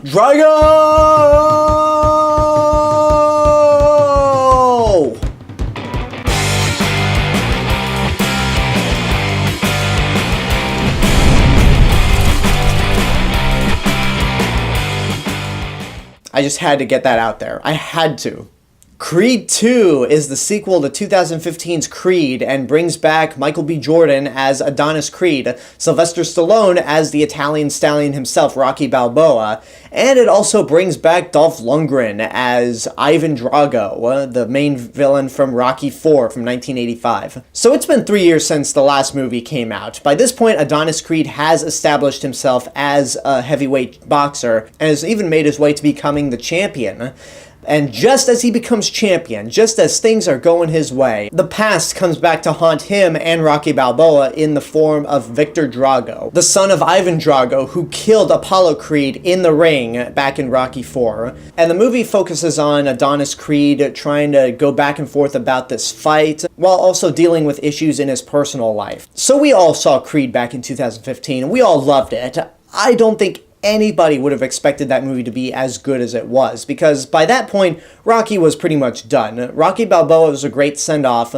Drago! I just had to get that out there. I had to. Creed 2 is the sequel to 2015's Creed and brings back Michael B. Jordan as Adonis Creed, Sylvester Stallone as the Italian stallion himself, Rocky Balboa, and it also brings back Dolph Lundgren as Ivan Drago, the main villain from Rocky IV from 1985. So it's been 3 years since the last movie came out. By this point, Adonis Creed has established himself as a heavyweight boxer and has even made his way to becoming the champion. And just as he becomes champion, just as things are going his way, the past comes back to haunt him and Rocky Balboa in the form of Victor Drago, the son of Ivan Drago, who killed Apollo Creed in the ring back in Rocky IV. And the movie focuses on Adonis Creed trying to go back and forth about this fight, while also dealing with issues in his personal life. So we all saw Creed back in 2015, and we all loved it. I don't think anybody would have expected that movie to be as good as it was, because by that point, Rocky was pretty much done. Rocky Balboa was a great send-off,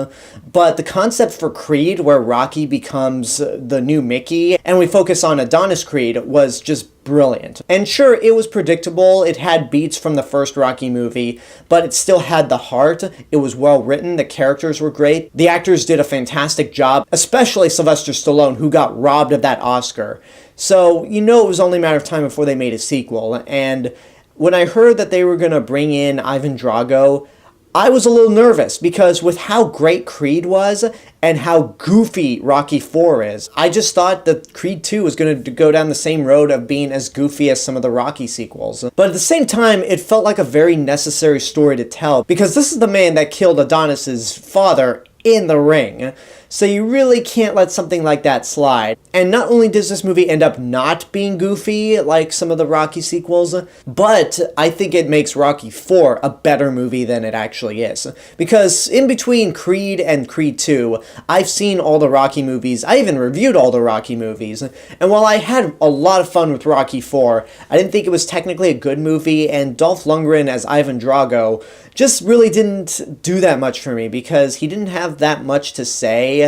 but the concept for Creed, where Rocky becomes the new Mickey, and we focus on Adonis Creed, was just brilliant. And sure, it was predictable, it had beats from the first Rocky movie, but it still had the heart, it was well written, the characters were great, the actors did a fantastic job, especially Sylvester Stallone, who got robbed of that Oscar. So, you know, it was only a matter of time before they made a sequel, and when I heard that they were going to bring in Ivan Drago, I was a little nervous, because with how great Creed was, and how goofy Rocky IV is, I just thought that Creed 2 was going to go down the same road of being as goofy as some of the Rocky sequels. But at the same time, it felt like a very necessary story to tell, because this is the man that killed Adonis's father in the ring. So you really can't let something like that slide. And not only does this movie end up not being goofy like some of the Rocky sequels, but I think it makes Rocky IV a better movie than it actually is. Because in between Creed and Creed 2, I've seen all the Rocky movies, I even reviewed all the Rocky movies, and while I had a lot of fun with Rocky IV, I didn't think it was technically a good movie, and Dolph Lundgren as Ivan Drago just really didn't do that much for me, because he didn't have that much to say.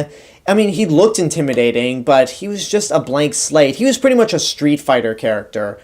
I mean, he looked intimidating, but he was just a blank slate. He was pretty much a Street Fighter character.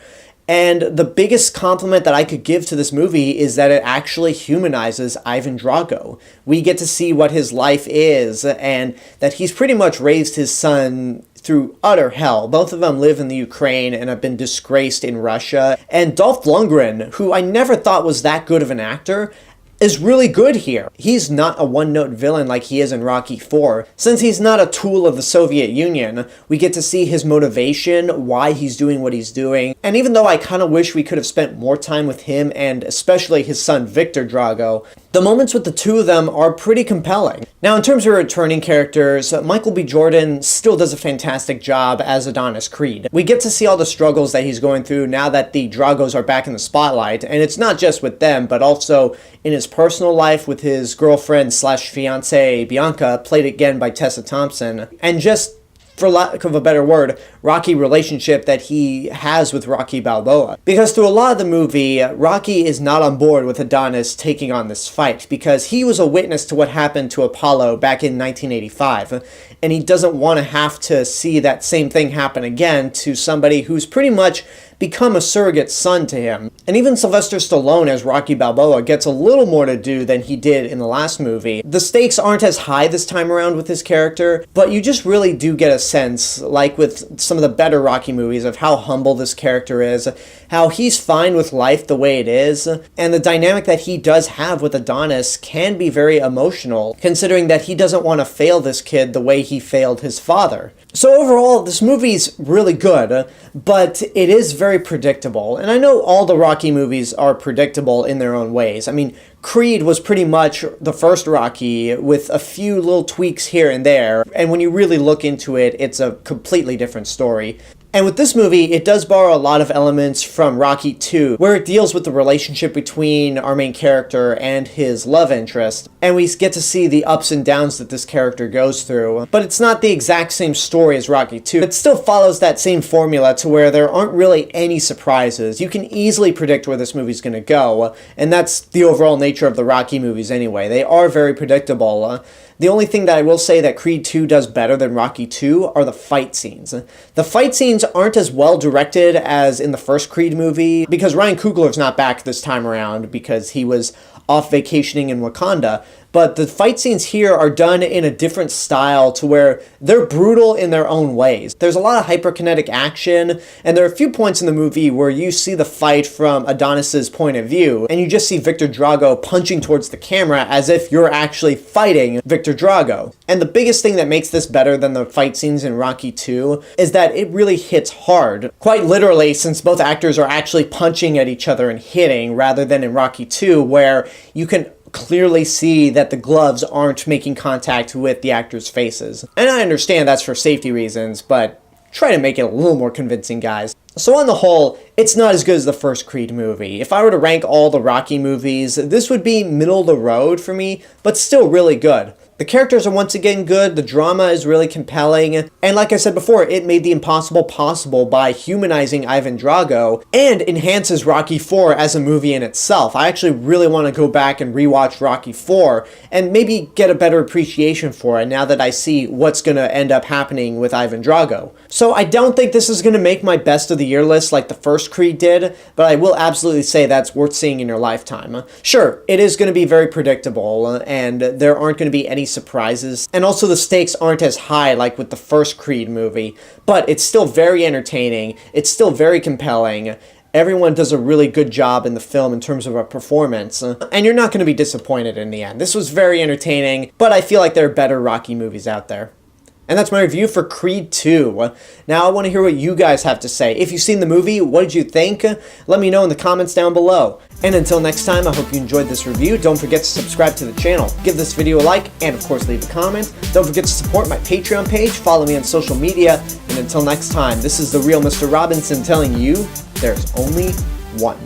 And the biggest compliment that I could give to this movie is that it actually humanizes Ivan Drago. We get to see what his life is, and that he's pretty much raised his son through utter hell. Both of them live in the Ukraine and have been disgraced in Russia. And Dolph Lundgren, who I never thought was that good of an actor, is really good here. He's not a one-note villain like he is in Rocky IV. Since he's not a tool of the Soviet Union, we get to see his motivation, why he's doing what he's doing, and even though I kind of wish we could have spent more time with him and especially his son Victor Drago, the moments with the two of them are pretty compelling. Now, in terms of returning characters, Michael B. Jordan still does a fantastic job as Adonis Creed. We get to see all the struggles that he's going through now that the Dragos are back in the spotlight, and it's not just with them, but also in his personal life with his girlfriend slash fiancée Bianca, played again by Tessa Thompson, and just, for lack of a better word, rocky relationship that he has with Rocky Balboa. Because through a lot of the movie, Rocky is not on board with Adonis taking on this fight, because he was a witness to what happened to Apollo back in 1985, and he doesn't want to have to see that same thing happen again to somebody who's pretty much become a surrogate son to him. And even Sylvester Stallone as Rocky Balboa gets a little more to do than he did in the last movie. The stakes aren't as high this time around with his character, but you just really do get a sense, like with some of the better Rocky movies, of how humble this character is, how he's fine with life the way it is, and the dynamic that he does have with Adonis can be very emotional, considering that he doesn't want to fail this kid the way he failed his father. So overall, this movie's really good, but it is very predictable. And I know all the Rocky movies are predictable in their own ways. I mean, Creed was pretty much the first Rocky with a few little tweaks here and there. And when you really look into it, it's a completely different story. And with this movie, it does borrow a lot of elements from Rocky 2, where it deals with the relationship between our main character and his love interest, and we get to see the ups and downs that this character goes through. But it's not the exact same story as Rocky 2. It still follows that same formula to where there aren't really any surprises. You can easily predict where this movie's going to go, and that's the overall nature of the Rocky movies anyway. They are very predictable. The only thing that I will say that Creed 2 does better than Rocky 2 are the fight scenes. The fight scenes aren't as well directed as in the first Creed movie, because Ryan Coogler's not back this time around because he was off vacationing in Wakanda. But the fight scenes here are done in a different style to where they're brutal in their own ways. There's a lot of hyperkinetic action, and there are a few points in the movie where you see the fight from Adonis's point of view, and you just see Victor Drago punching towards the camera as if you're actually fighting Victor Drago. And the biggest thing that makes this better than the fight scenes in Rocky 2 is that it really hits hard. Quite literally, since both actors are actually punching at each other and hitting, rather than in Rocky 2, where you can clearly see that the gloves aren't making contact with the actors' faces. And I understand that's for safety reasons, but try to make it a little more convincing, guys. So on the whole, it's not as good as the first Creed movie. If I were to rank all the Rocky movies, this would be middle of the road for me, but still really good. The characters are once again good, the drama is really compelling, and like I said before, it made the impossible possible by humanizing Ivan Drago, and enhances Rocky 4 as a movie in itself. I actually really want to go back and rewatch Rocky 4, and maybe get a better appreciation for it now that I see what's going to end up happening with Ivan Drago. So I don't think this is going to make my best of the year list like the first Creed did, but I will absolutely say that's worth seeing in your lifetime. Sure, it is going to be very predictable, and there aren't going to be any surprises, and also the stakes aren't as high like with the first Creed movie, but it's still very entertaining, it's still very compelling, everyone does a really good job in the film in terms of a performance, and you're not going to be disappointed in the end. This was very entertaining, but I feel like there are better Rocky movies out there. And that's my review for Creed 2. Now I want to hear what you guys have to say. If you've seen the movie, what did you think? Let me know in the comments down below. And until next time, I hope you enjoyed this review. Don't forget to subscribe to the channel, give this video a like, and of course leave a comment. Don't forget to support my Patreon page, follow me on social media, and until next time, this is the real Mr. Robinson telling you, there's only one.